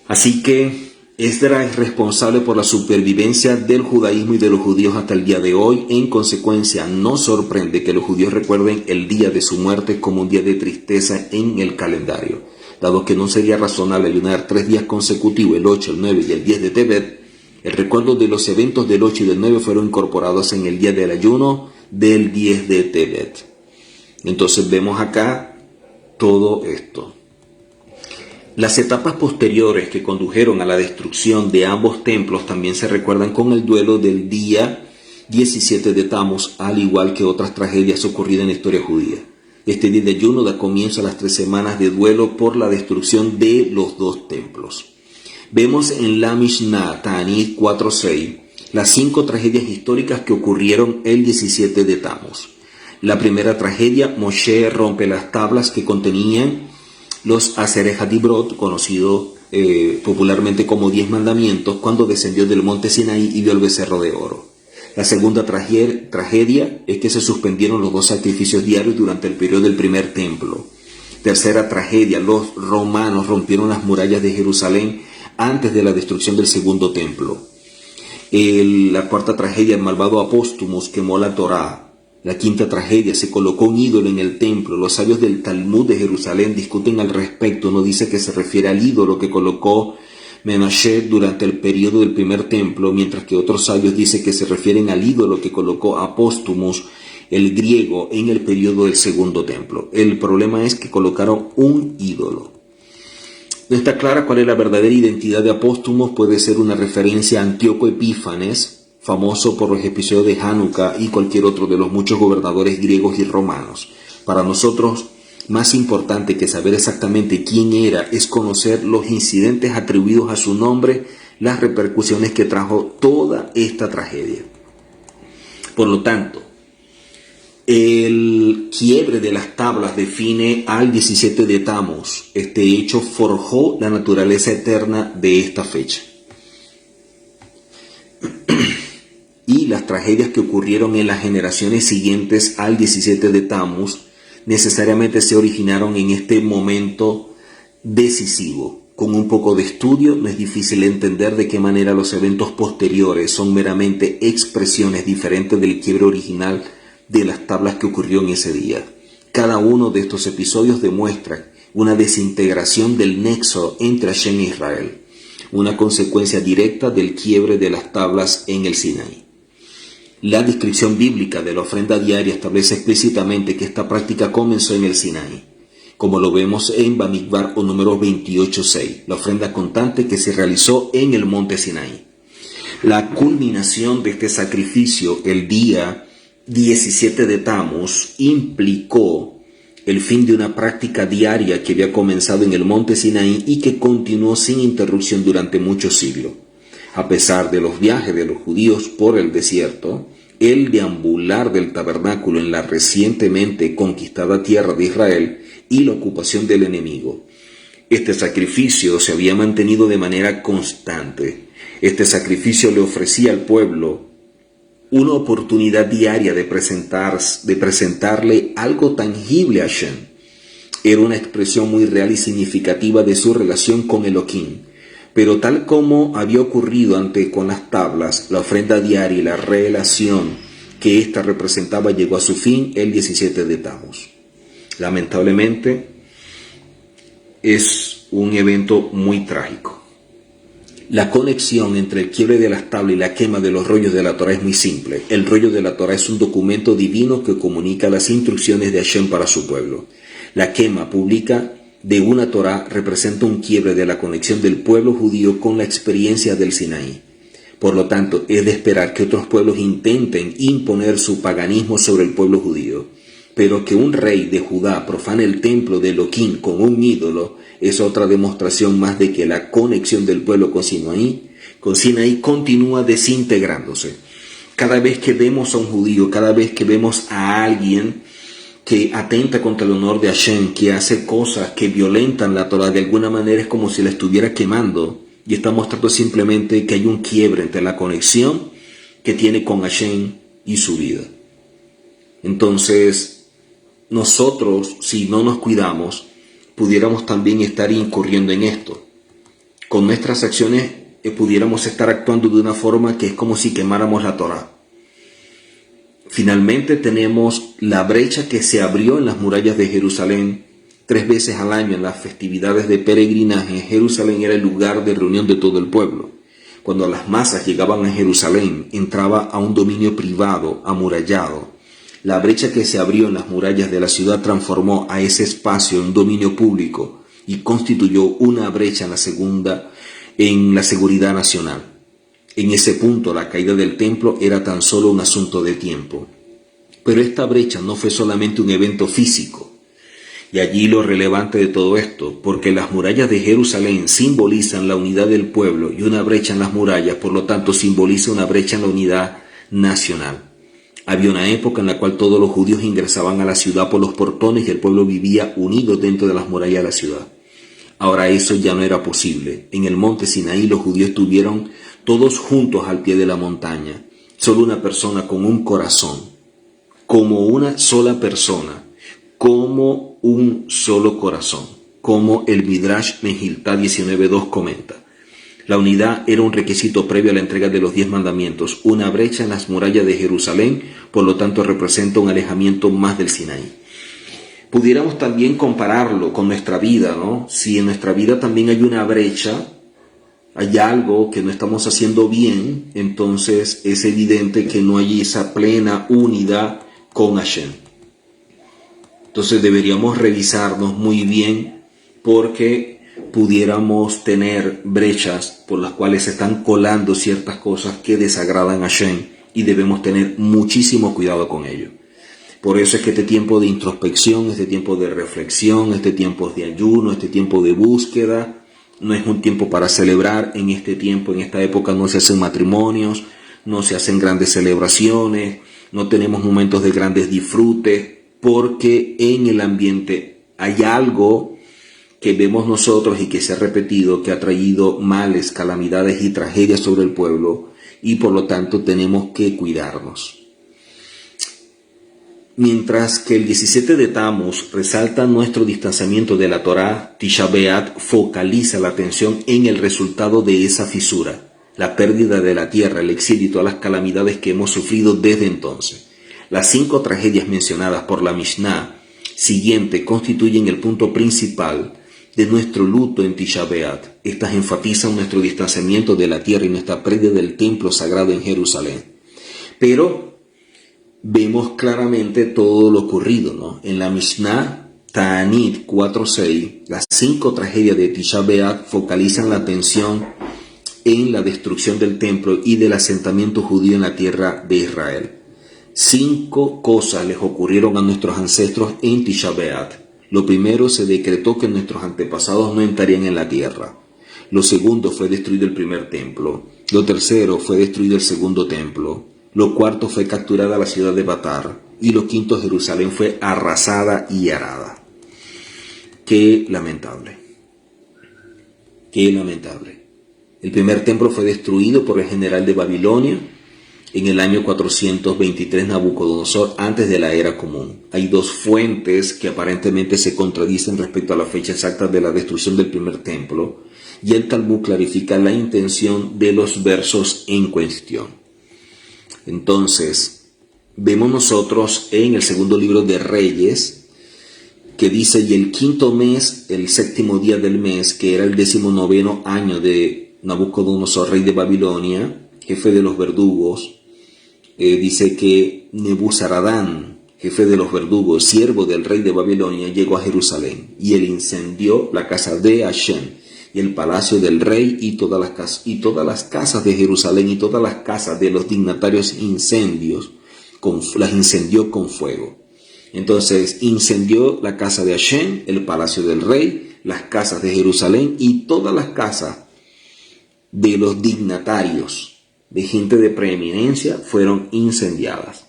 Así que Esdras es responsable por la supervivencia del judaísmo y de los judíos hasta el día de hoy. En consecuencia, no sorprende que los judíos recuerden el día de su muerte como un día de tristeza en el calendario, dado que no sería razonable ayunar 3 días consecutivos, el 8, el 9 y el 10 de Tebet. El recuerdo de los eventos del 8 y del 9 fueron incorporados en el día del ayuno del 10 de Tebet. Entonces vemos acá todo esto. Las etapas posteriores que condujeron a la destrucción de ambos templos también se recuerdan con el duelo del día 17 de Tamuz, al igual que otras tragedias ocurridas en la historia judía. Este día de ayuno da comienzo a las 3 semanas de duelo por la destrucción de los 2 templos. Vemos en la Mishnah Ta'anit 4.6 las 5 tragedias históricas que ocurrieron el 17 de Tamuz. La primera tragedia, Moshe rompe las tablas que contenían los Asereh Hadibrot, conocido popularmente como 10 mandamientos, cuando descendió del monte Sinaí y vio el becerro de oro. La segunda tragedia es que se suspendieron los 2 sacrificios diarios durante el periodo del primer templo. Tercera tragedia, los romanos rompieron las murallas de Jerusalén antes de la destrucción del segundo templo. La cuarta tragedia, el malvado Apóstumus quemó la Torá. La quinta tragedia, se colocó un ídolo en el templo. Los sabios del Talmud de Jerusalén discuten al respecto. Uno dice que se refiere al ídolo que colocó Menashe durante el periodo del primer templo, mientras que otros sabios dicen que se refieren al ídolo que colocó Apóstumus, el griego, en el periodo del segundo templo. El problema es que colocaron un ídolo. No está clara cuál es la verdadera identidad de Apóstumus. Puede ser una referencia a Antíoco Epífanes, famoso por los episodios de Hanukkah, y cualquier otro de los muchos gobernadores griegos y romanos. Para nosotros, más importante que saber exactamente quién era es conocer los incidentes atribuidos a su nombre, las repercusiones que trajo toda esta tragedia. Por lo tanto, el quiebre de las tablas define al 17 de Tamuz. Este hecho forjó la naturaleza eterna de esta fecha. Y las tragedias que ocurrieron en las generaciones siguientes al 17 de Tamuz necesariamente se originaron en este momento decisivo. Con un poco de estudio no es difícil entender de qué manera los eventos posteriores son meramente expresiones diferentes del quiebre original de las tablas que ocurrió en ese día. Cada uno de estos episodios demuestra una desintegración del nexo entre Hashem e Israel, una consecuencia directa del quiebre de las tablas en el Sinaí. La descripción bíblica de la ofrenda diaria establece explícitamente que esta práctica comenzó en el Sinaí, como lo vemos en Bamidbar o número 28.6, la ofrenda constante que se realizó en el monte Sinaí. La culminación de este sacrificio, el día 17 de Tamuz, implicó el fin de una práctica diaria que había comenzado en el monte Sinaí y que continuó sin interrupción durante muchos siglos. A pesar de los viajes de los judíos por el desierto, el deambular del tabernáculo en la recientemente conquistada tierra de Israel y la ocupación del enemigo, este sacrificio se había mantenido de manera constante. Este sacrificio le ofrecía al pueblo una oportunidad diaria de presentarle algo tangible a Hashem. Era una expresión muy real y significativa de su relación con Elohim. Pero tal como había ocurrido antes con las tablas, la ofrenda diaria y la relación que ésta representaba llegó a su fin el 17 de Tamuz. Lamentablemente, es un evento muy trágico. La conexión entre el quiebre de las tablas y la quema de los rollos de la Torá es muy simple. El rollo de la Torá es un documento divino que comunica las instrucciones de Hashem para su pueblo. La quema pública de una Torá representa un quiebre de la conexión del pueblo judío con la experiencia del Sinaí. Por lo tanto, es de esperar que otros pueblos intenten imponer su paganismo sobre el pueblo judío. Pero que un rey de Judá profane el templo de Elohim con un ídolo es otra demostración más de que la conexión del pueblo con Sinaí continúa desintegrándose. Cada vez que vemos a un judío, cada vez que vemos a alguien que atenta contra el honor de Hashem, que hace cosas que violentan la Torah, de alguna manera es como si la estuviera quemando, y está mostrando simplemente que hay un quiebre entre la conexión que tiene con Hashem y su vida. Entonces, nosotros, si no nos cuidamos, pudiéramos también estar incurriendo en esto. Con nuestras acciones pudiéramos estar actuando de una forma que es como si quemáramos la Torá. Finalmente tenemos la brecha que se abrió en las murallas de Jerusalén 3 veces al año en las festividades de peregrinaje. Jerusalén era el lugar de reunión de todo el pueblo. Cuando las masas llegaban a Jerusalén, entraba a un dominio privado, amurallado. La brecha que se abrió en las murallas de la ciudad transformó a ese espacio en dominio público y constituyó una brecha en la seguridad nacional. En ese punto, la caída del templo era tan solo un asunto de tiempo. Pero esta brecha no fue solamente un evento físico. Y allí lo relevante de todo esto, porque las murallas de Jerusalén simbolizan la unidad del pueblo y una brecha en las murallas, por lo tanto, simboliza una brecha en la unidad nacional. Había una época en la cual todos los judíos ingresaban a la ciudad por los portones y el pueblo vivía unido dentro de las murallas de la ciudad. Ahora eso ya no era posible. En el monte Sinaí los judíos estuvieron todos juntos al pie de la montaña. Solo una persona con un corazón, como una sola persona, como un solo corazón, como el Midrash Mehiltá 19.2 comenta. La unidad era un requisito previo a la entrega de los 10 mandamientos. Una brecha en las murallas de Jerusalén, por lo tanto, representa un alejamiento más del Sinaí. Pudiéramos también compararlo con nuestra vida, ¿no? Si en nuestra vida también hay una brecha, hay algo que no estamos haciendo bien, entonces es evidente que no hay esa plena unidad con Hashem. Entonces deberíamos revisarnos muy bien porque pudiéramos tener brechas por las cuales se están colando ciertas cosas que desagradan a Hashem y debemos tener muchísimo cuidado con ello. Por eso es que este tiempo de introspección, este tiempo de reflexión, este tiempo de ayuno, este tiempo de búsqueda, no es un tiempo para celebrar. En este tiempo, en esta época no se hacen matrimonios, no se hacen grandes celebraciones, no tenemos momentos de grandes disfrutes, porque en el ambiente hay algo que vemos nosotros y que se ha repetido, que ha traído males, calamidades y tragedias sobre el pueblo, y por lo tanto tenemos que cuidarnos. Mientras que el 17 de Tammuz resalta nuestro distanciamiento de la Torá, Tisha B'Av focaliza la atención en el resultado de esa fisura, la pérdida de la tierra, el exilio y todas las calamidades que hemos sufrido desde entonces. Las 5 tragedias mencionadas por la Mishnah siguiente constituyen el punto principal de nuestro luto en Tisha B'Av. Estas enfatizan nuestro distanciamiento de la tierra y nuestra pérdida del templo sagrado en Jerusalén. Pero vemos claramente todo lo ocurrido, ¿no? En la Mishnah Ta'anit 4.6, las 5 tragedias de Tisha B'Av focalizan la atención en la destrucción del templo y del asentamiento judío en la tierra de Israel. 5 cosas les ocurrieron a nuestros ancestros en Tisha B'Av. Lo primero, se decretó que nuestros antepasados no entrarían en la tierra. Lo segundo, fue destruido el primer templo. Lo tercero, fue destruido el segundo templo. Lo cuarto, fue capturada la ciudad de Batar. Y lo quinto, Jerusalén fue arrasada y arada. Qué lamentable. Qué lamentable. El primer templo fue destruido por el general de Babilonia en el año 423 Nabucodonosor, antes de la era común. Hay 2 fuentes que aparentemente se contradicen respecto a la fecha exacta de la destrucción del primer templo, y el Talmud clarifica la intención de los versos en cuestión. Entonces, vemos nosotros en el segundo libro de Reyes, que dice: y el 5.º mes, el 7º día del mes, que era el 19º año de Nabucodonosor, rey de Babilonia, jefe de los verdugos, dice que Nebuzaradán, jefe de los verdugos, siervo del rey de Babilonia, llegó a Jerusalén, y él incendió la casa de Hashem y el palacio del rey y todas las casas de Jerusalén y todas las casas de los dignatarios las incendió con fuego. Entonces incendió la casa de Hashem, el palacio del rey, las casas de Jerusalén y todas las casas de los dignatarios, de gente de preeminencia, fueron incendiadas.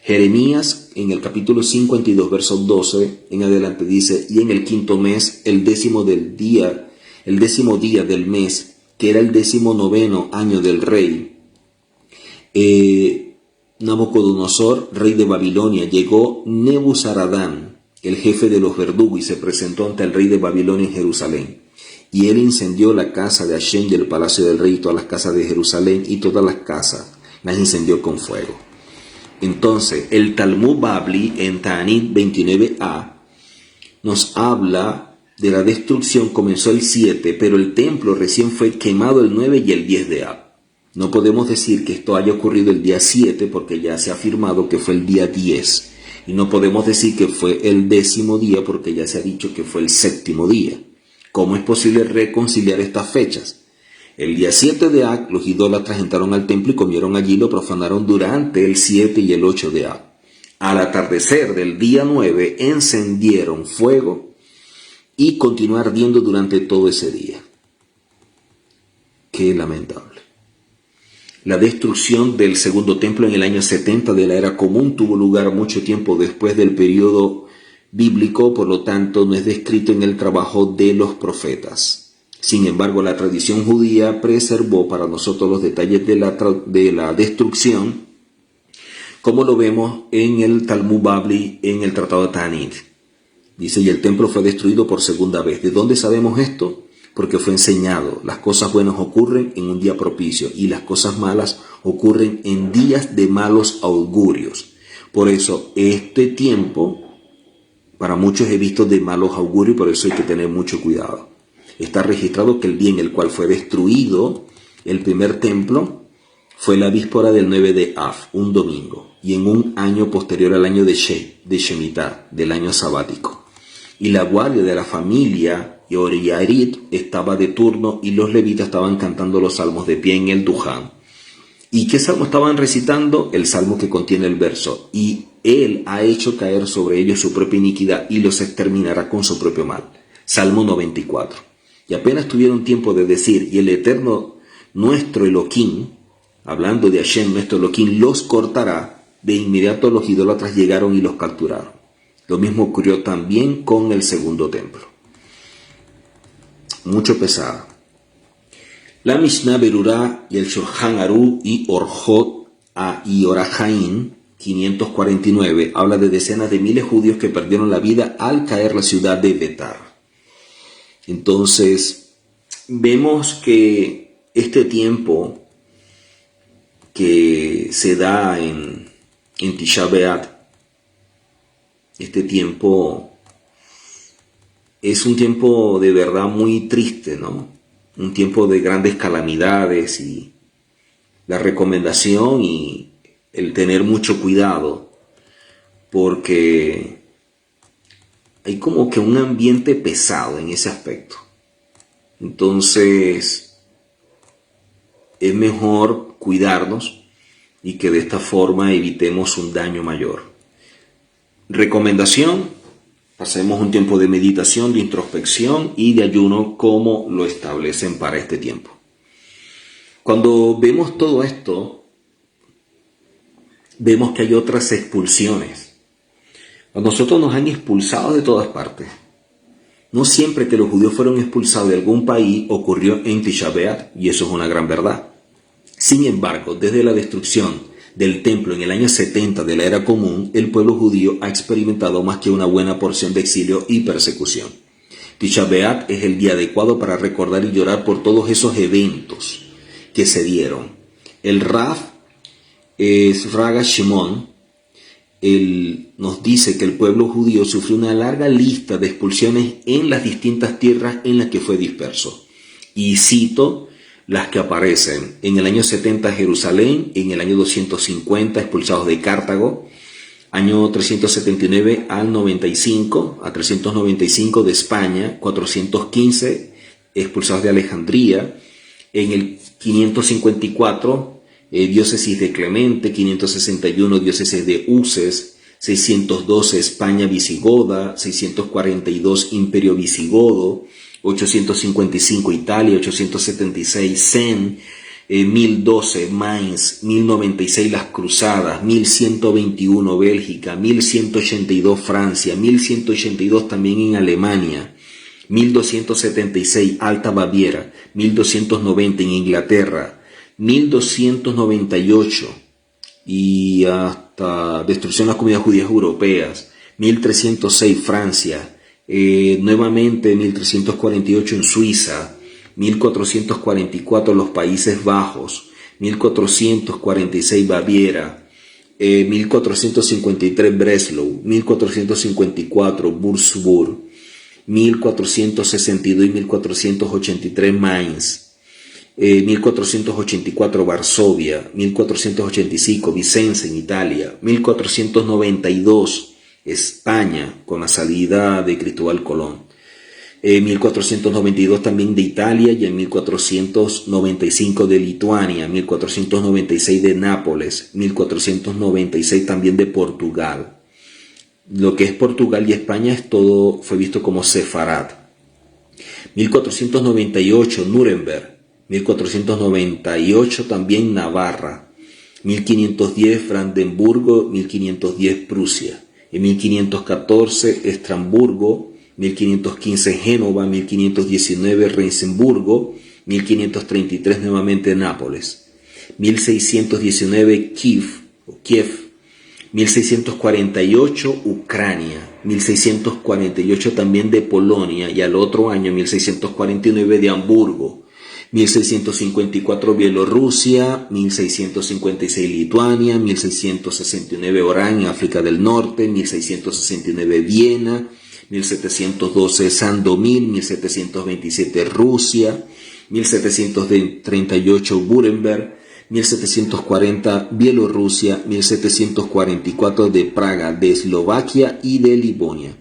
Jeremías, en el capítulo 52, verso 12 en adelante, dice: y en el 5.º mes, el décimo día del mes, que era el 19º año del rey Nabucodonosor, rey de Babilonia, llegó Nebuzaradán, el jefe de los verdugos, y se presentó ante el rey de Babilonia en Jerusalén. Y él incendió la casa de Hashem y el palacio del rey y todas las casas de Jerusalén, y todas las casas las incendió con fuego. Entonces, el Talmud Babli en Ta'anit 29a nos habla de la destrucción. Comenzó el 7, pero el templo recién fue quemado el 9 y el 10 de Ab. No podemos decir que esto haya ocurrido el día 7 porque ya se ha afirmado que fue el día 10. Y no podemos decir que fue el 10º día porque ya se ha dicho que fue el 7º día. ¿Cómo es posible reconciliar estas fechas? El día 7 de Ab, los idólatras entraron al templo y comieron allí, lo profanaron durante el 7 y el 8 de Ab. Al atardecer del día 9 encendieron fuego y continuó ardiendo durante todo ese día. Qué lamentable. La destrucción del segundo templo en el año 70 de la era común tuvo lugar mucho tiempo después del periodo bíblico, por lo tanto no es descrito en el trabajo de los profetas. Sin embargo, la tradición judía preservó para nosotros los detalles de la destrucción, como lo vemos en el Talmud Babli, en el Tratado de Ta'anit. Dice, y el templo fue destruido por segunda vez. ¿De dónde sabemos esto? Porque fue enseñado. Las cosas buenas ocurren en un día propicio y las cosas malas ocurren en días de malos augurios. Por eso, este tiempo, para muchos he visto de malos augurios, por eso hay que tener mucho cuidado. Está registrado que el día en el cual fue destruido el primer templo fue la víspera del 9 de Av, un domingo, y en un año posterior al año de Shemitah, del año sabático. Y la guardia de la familia Yoriarit estaba de turno y los levitas estaban cantando los salmos de pie en el Duján. ¿Y qué salmo estaban recitando? El salmo que contiene el verso: y él ha hecho caer sobre ellos su propia iniquidad y los exterminará con su propio mal. Salmo 94. Y apenas tuvieron tiempo de decir, y el Eterno nuestro Elohim, hablando de Hashem nuestro Elohim, los cortará, de inmediato los idólatras llegaron y los capturaron. Lo mismo ocurrió también con el segundo templo. Mucho pesado. La Mishnah Berurá y el Shulchan Aruch y Orjot y Orahaim 549 habla de decenas de miles de judíos que perdieron la vida al caer la ciudad de Betar. Entonces, vemos que este tiempo que se da en Tisha B'Av, este tiempo es un tiempo de verdad muy triste, ¿no? Un tiempo de grandes calamidades, y la recomendación y el tener mucho cuidado, porque hay como que un ambiente pesado en ese aspecto. Entonces, es mejor cuidarnos y que de esta forma evitemos un daño mayor. Recomendación: pasemos un tiempo de meditación, de introspección y de ayuno como lo establecen para este tiempo. Cuando vemos todo esto, vemos que hay otras expulsiones. A nosotros nos han expulsado de todas partes. No siempre que los judíos fueron expulsados de algún país ocurrió en Tisha B'Av, y eso es una gran verdad. Sin embargo, desde la destrucción del templo en el año 70 de la era común, el pueblo judío ha experimentado más que una buena porción de exilio y persecución. Tisha B'Av es el día adecuado para recordar y llorar por todos esos eventos que se dieron. El Rav Raga Shimon nos dice que el pueblo judío sufrió una larga lista de expulsiones en las distintas tierras en las que fue disperso. Y cito las que aparecen: en el año 70 Jerusalén, en el año 250 expulsados de Cartago, año 379 al 95, a 395 de España, 415 expulsados de Alejandría, en el 554 diócesis de Clemente, 561 diócesis de Uses, 612 España visigoda, 642 Imperio visigodo, 855 Italia, 876 Sen, 1012 Mainz, 1096 las Cruzadas, 1121 Bélgica, 1182 Francia, 1182 también en Alemania, 1276 Alta Baviera, 1290 en Inglaterra, 1298 y hasta destrucción de las comunidades judías europeas, 1306 Francia, nuevamente 1348 en Suiza, 1444 los Países Bajos, 1446 Baviera, 1453 Breslau, 1454 Würzburg, 1462 y 1483 Mainz, 1484 Varsovia, 1485 Vicenza en Italia, 1492 España con la salida de Cristóbal Colón, 1492 también de Italia y en 1495 de Lituania, 1496 de Nápoles, 1496 también de Portugal. Lo que es Portugal y España fue visto como Sefarad. 1498 Nuremberg, 1498 también Navarra, 1510 Brandenburgo, 1510 Prusia, en 1514 Estrasburgo, 1515 Génova, 1519 Reinsburgo, 1533 nuevamente Nápoles, 1619 Kiev, 1648 Ucrania, 1648 también de Polonia y al otro año 1649 de Hamburgo, 1654 Bielorrusia, 1656 Lituania, 1669 Orán en África del Norte, 1669 Viena, 1712 Sandomir, 1727 Rusia, 1738 Nuremberg, 1740 Bielorrusia, 1744 de Praga, de Eslovaquia y de Livonia,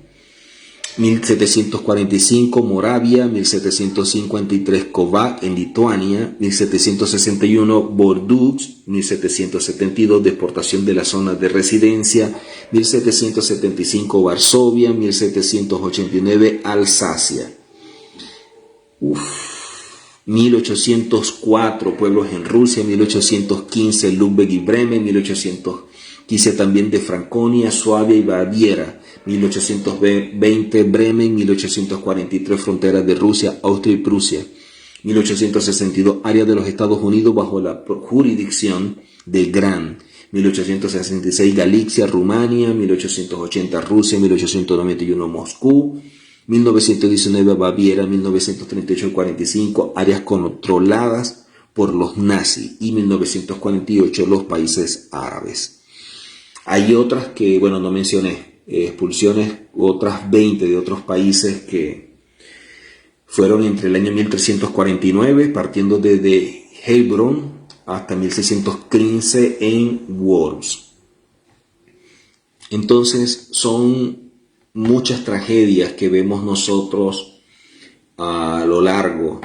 1745 Moravia, 1753 Kovac en Lituania, 1761 Bordeaux, 1772 deportación de la zona de residencia, 1775 Varsovia, 1789 Alsacia. 1804 pueblos en Rusia, 1815 Lübeck y Bremen, 1815 también de Franconia, Suabia y Baviera, 1820 Bremen, 1843 fronteras de Rusia, Austria y Prusia, 1862 área de los Estados Unidos bajo la jurisdicción del Gran, 1866 Galicia, Rumania, 1880 Rusia, 1891 Moscú, 1919 Baviera, 1938 y 45 áreas controladas por los nazis y 1948 los países árabes. Hay otras que, bueno, no mencioné, expulsiones, otras 20 de otros países que fueron entre el año 1349, partiendo desde Heilbronn hasta 1615 en Worms. Entonces son muchas tragedias que vemos nosotros a lo largo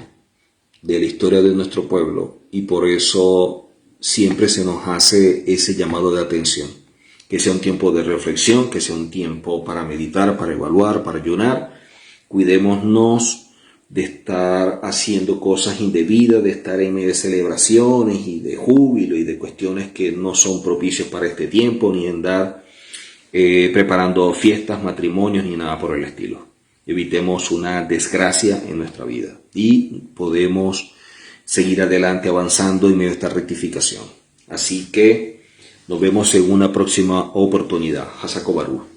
de la historia de nuestro pueblo y por eso siempre se nos hace ese llamado de atención, que sea un tiempo de reflexión, que sea un tiempo para meditar, para evaluar, para ayunar. Cuidémonos de estar haciendo cosas indebidas, de estar en medio de celebraciones y de júbilo y de cuestiones que no son propicios para este tiempo, ni andar preparando fiestas, matrimonios ni nada por el estilo. Evitemos una desgracia en nuestra vida y podemos seguir adelante avanzando en medio de esta rectificación. Así que nos vemos en una próxima oportunidad. Hasako Baru.